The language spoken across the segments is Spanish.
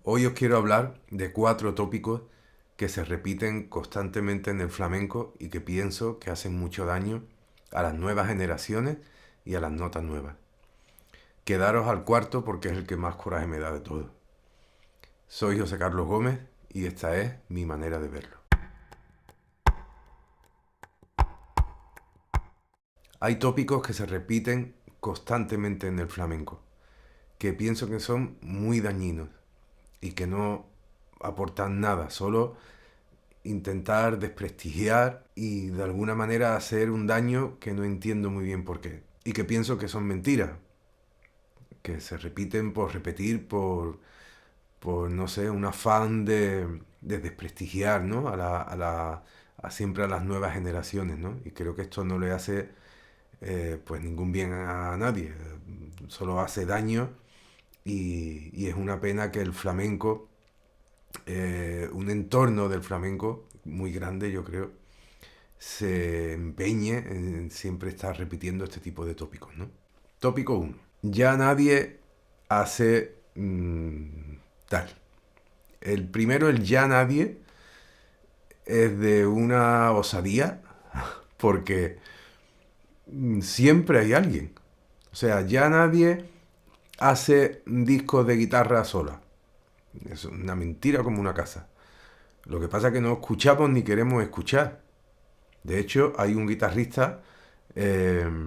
Hoy os quiero hablar de 4 tópicos que se repiten constantemente en el flamenco y que pienso que hacen mucho daño a las nuevas generaciones y a las notas nuevas. Quedaros al cuarto porque es el que más coraje me da de todo. Soy José Carlos Gómez y esta es mi manera de verlo. Hay tópicos que se repiten constantemente en el flamenco, que pienso que son muy dañinos y que no aportan nada, solo intentar desprestigiar y de alguna manera hacer un daño que no entiendo muy bien por qué. Y que pienso que son mentiras, que se repiten por repetir, por no sé, un afán de desprestigiar, ¿no? A siempre a las nuevas generaciones, ¿no? Y creo que esto no le hace pues ningún bien a nadie, solo hace daño y es una pena que el flamenco, un entorno del flamenco muy grande, yo creo, se empeñe en siempre estar repitiendo este tipo de tópicos, ¿no? Tópico uno: ya nadie hace tal. El primero, el ya nadie, es de una osadía porque siempre hay alguien. O sea, ya nadie hace discos de guitarra sola. Es una mentira como una casa. Lo que pasa es que no escuchamos ni queremos escuchar. De hecho, hay un guitarrista de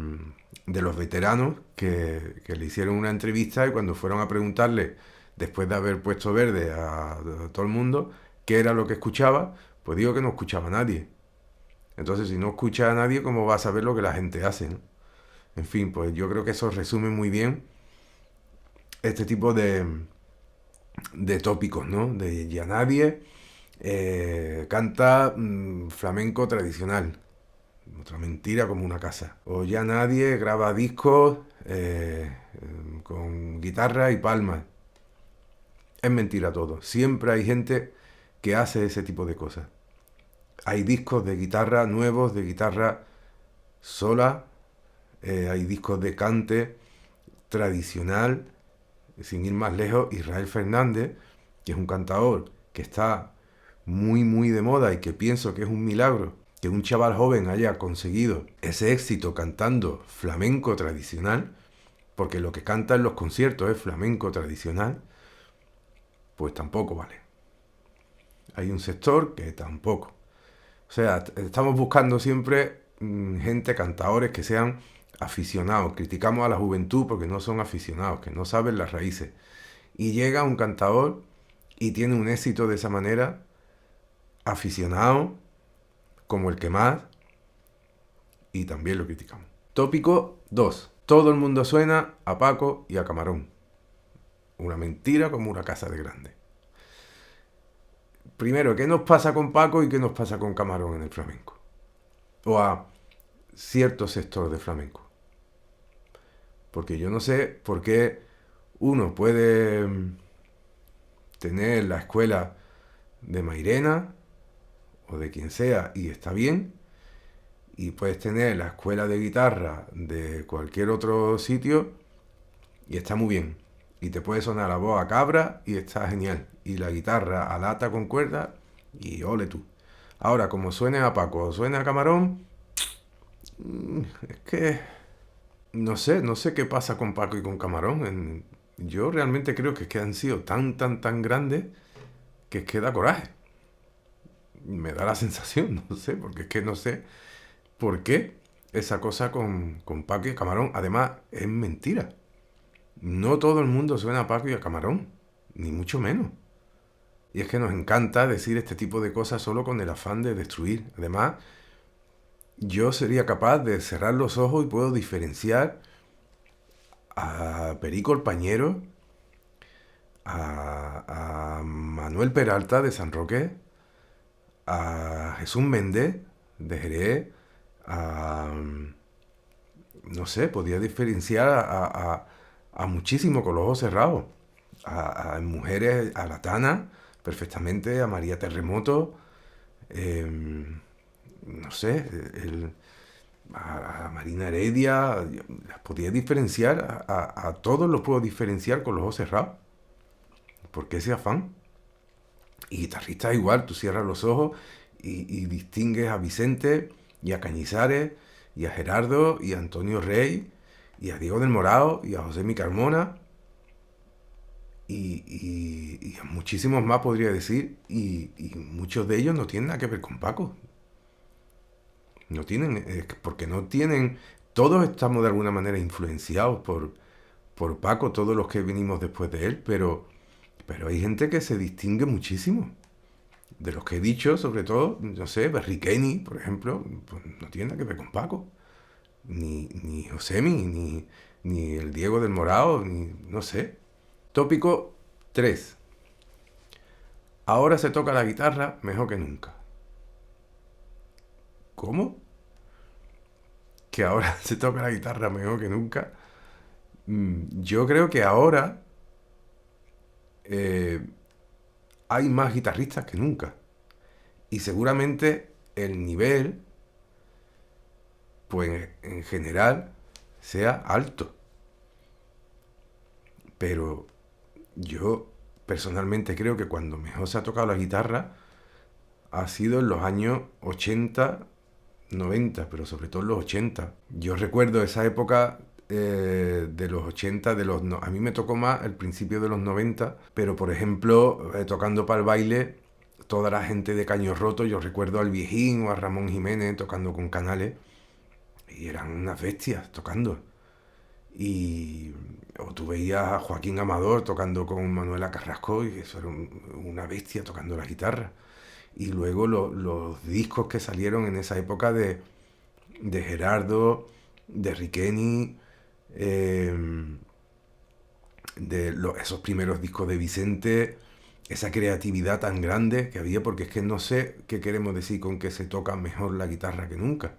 los veteranos que le hicieron una entrevista y cuando fueron a preguntarle, después de haber puesto verde a todo el mundo, qué era lo que escuchaba, pues digo que no escuchaba a nadie. Entonces, si no escucha a nadie, ¿cómo va a saber lo que la gente hace, no? En fin, pues yo creo que eso resume muy bien este tipo de tópicos, ¿no? De ya nadie canta flamenco tradicional. Otra mentira como una casa. O ya nadie graba discos con guitarra y palmas. Es mentira todo. Siempre hay gente que hace ese tipo de cosas. Hay discos de guitarra nuevos, de guitarra sola. Hay discos de cante tradicional. Sin ir más lejos, Israel Fernández, que es un cantador que está muy de moda y que pienso que es un milagro que un chaval joven haya conseguido ese éxito cantando flamenco tradicional, porque lo que canta en los conciertos es flamenco tradicional, pues tampoco vale. Hay un sector que tampoco. O sea, estamos buscando siempre gente, cantadores que sean aficionados. Criticamos a la juventud porque no son aficionados, que no saben las raíces. Y llega un cantador y tiene un éxito de esa manera, aficionado, como el que más, y también lo criticamos. Tópico 2. Todo el mundo suena a Paco y a Camarón. Una mentira como una casa de grande. Primero, ¿qué nos pasa con Paco y qué nos pasa con Camarón en el flamenco? O a cierto sector de flamenco. Porque yo no sé por qué uno puede tener la escuela de Mairena o de quien sea y está bien, y puedes tener la escuela de guitarra de cualquier otro sitio y está muy bien. Y te puede sonar la voz a cabra y está genial. Y la guitarra a lata con cuerda y ole tú. Ahora, como suene a Paco o suene a Camarón, es que no sé qué pasa con Paco y con Camarón. Yo realmente creo que es que han sido tan grandes que es que da coraje. Me da la sensación, no sé, porque es que no sé por qué esa cosa con Paco y Camarón. Además, es mentira. No todo el mundo suena a Paco y a Camarón, ni mucho menos. Y es que nos encanta decir este tipo de cosas solo con el afán de destruir. Además, yo sería capaz de cerrar los ojos y puedo diferenciar a Perico el Pañero, a Manuel Peralta de San Roque, a Jesús Méndez de Jerez, a, no sé, podía diferenciar a muchísimo con los ojos cerrados. A mujeres, a la Tana, perfectamente, a María Terremoto, no sé, a Marina Heredia, las podía diferenciar, a todos los puedo diferenciar con los ojos cerrados. ¿Por qué ese afán? Y guitarristas igual, tú cierras los ojos y distingues a Vicente y a Cañizares y a Gerardo y a Antonio Rey y a Diego del Morao y a José Mi Carmona y a muchísimos más podría decir y muchos de ellos no tienen nada que ver con Paco. No tienen, porque no tienen, todos estamos de alguna manera influenciados por Paco, todos los que venimos después de él, pero hay gente que se distingue muchísimo. De los que he dicho, sobre todo, no sé, Berriqueni, por ejemplo, pues no tiene nada que ver con Paco. Ni Josemi, ni el Diego del Morao, ni no sé. Tópico 3. Ahora se toca la guitarra mejor que nunca. ¿Cómo? Que ahora se toca la guitarra mejor que nunca. Yo creo que ahora eh, hay más guitarristas que nunca. Y seguramente el nivel, pues en general, sea alto. Pero yo personalmente creo que cuando mejor se ha tocado la guitarra ha sido en los años 80, 90, pero sobre todo en los 80. Yo recuerdo esa época de los 80, a mí me tocó más el principio de los 90, pero por ejemplo, tocando para el baile, toda la gente de Caño Roto, yo recuerdo al Viejín o a Ramón Jiménez tocando con Canales, y eran unas bestias tocando. Y o tú veías a Joaquín Amador tocando con Manuela Carrasco y eso era una bestia tocando la guitarra. Y luego los discos que salieron en esa época de Gerardo, de Riqueni, esos primeros discos de Vicente, esa creatividad tan grande que había, porque es que no sé qué queremos decir con que se toca mejor la guitarra que nunca.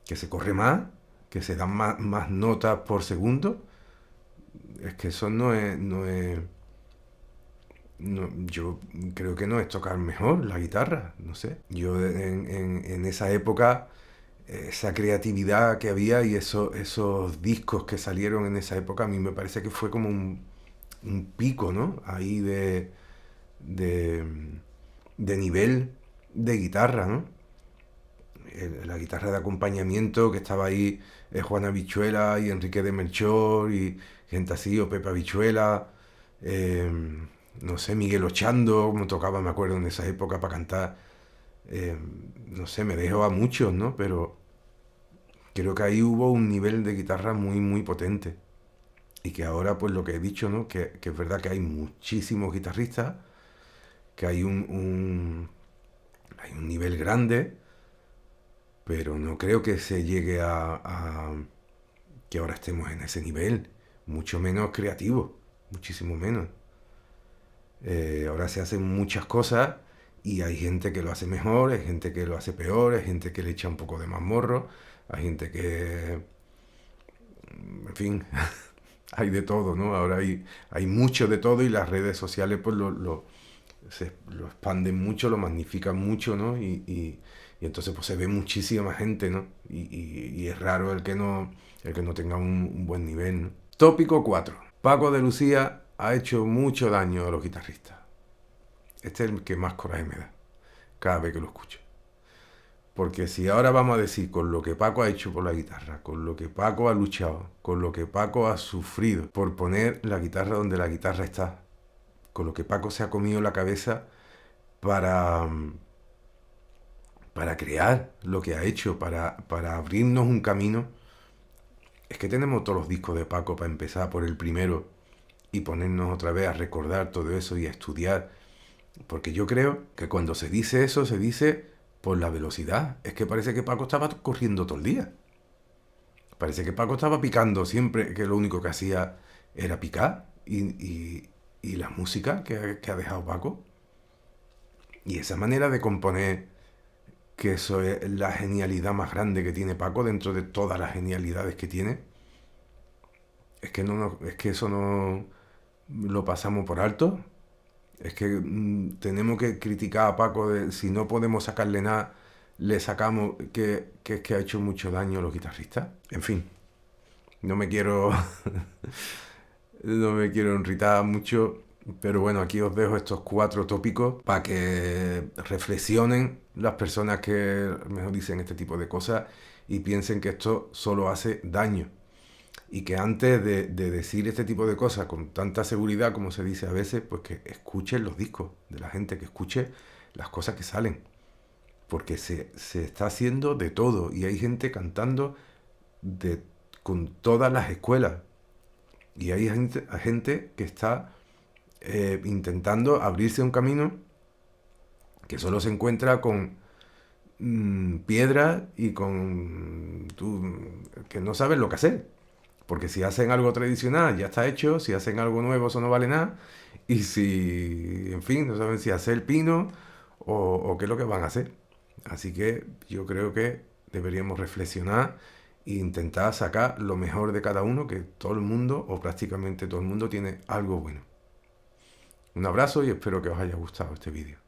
Que se corre más, que se dan más notas por segundo. Es que eso yo creo que no es tocar mejor la guitarra, no sé. Yo en esa época, esa creatividad que había y esos discos que salieron en esa época, a mí me parece que fue como un pico, ¿no? Ahí de, de nivel de guitarra, ¿no? La guitarra de acompañamiento que estaba ahí, Juana Bichuela y Enrique de Melchor y gente así, o Pepa Bichuela, eh, no sé, Miguel Ochando, como tocaba, me acuerdo en esa época para cantar, eh, no sé, me dejó a muchos, ¿no? Pero creo que ahí hubo un nivel de guitarra muy, muy potente. Y que ahora, pues lo que he dicho, ¿no? Que es verdad que hay muchísimos guitarristas, que hay un nivel grande, pero no creo que se llegue a que ahora estemos en ese nivel, mucho menos creativo, muchísimo menos. Ahora se hacen muchas cosas y hay gente que lo hace mejor, hay gente que lo hace peor, hay gente que le echa un poco de más morro, hay gente que, en fin, hay de todo, ¿no? Ahora hay mucho de todo y las redes sociales pues lo expanden mucho, lo magnifican mucho, ¿no? Y entonces pues se ve muchísima gente, ¿no? Y es raro el que no tenga un buen nivel, ¿no? Tópico 4. Paco de Lucía ha hecho mucho daño a los guitarristas. Este es el que más coraje me da cada vez que lo escucho. Porque si ahora vamos a decir con lo que Paco ha hecho por la guitarra, con lo que Paco ha luchado, con lo que Paco ha sufrido por poner la guitarra donde la guitarra está, con lo que Paco se ha comido la cabeza para, para crear lo que ha hecho, para abrirnos un camino. Es que tenemos todos los discos de Paco para empezar por el primero y ponernos otra vez a recordar todo eso y a estudiar. Porque yo creo que cuando se dice eso, se dice por la velocidad. Es que parece que Paco estaba corriendo todo el día. Parece que Paco estaba picando siempre, que lo único que hacía era picar. Y la música que ha dejado Paco. Y esa manera de componer, que eso es la genialidad más grande que tiene Paco dentro de todas las genialidades que tiene. Es que eso no lo pasamos por alto. Es que tenemos que criticar a Paco de si no podemos sacarle nada, le sacamos que es que ha hecho mucho daño a los guitarristas. En fin, no me quiero no me quiero enritar mucho. Pero bueno, aquí os dejo estos 4 tópicos para que reflexionen las personas que mejor dicen este tipo de cosas y piensen que esto solo hace daño. Y que antes de decir este tipo de cosas con tanta seguridad como se dice a veces, pues que escuchen los discos de la gente, que escuche las cosas que salen. Porque se está haciendo de todo y hay gente cantando de, con todas las escuelas. Y hay gente que está intentando abrirse un camino que solo se encuentra con piedra y con que no saben lo que hacer. Porque si hacen algo tradicional ya está hecho, si hacen algo nuevo eso no vale nada. Y si, en fin, no saben si hacer pino o qué es lo que van a hacer. Así que yo creo que deberíamos reflexionar e intentar sacar lo mejor de cada uno, que todo el mundo, o prácticamente todo el mundo, tiene algo bueno. Un abrazo y espero que os haya gustado este vídeo.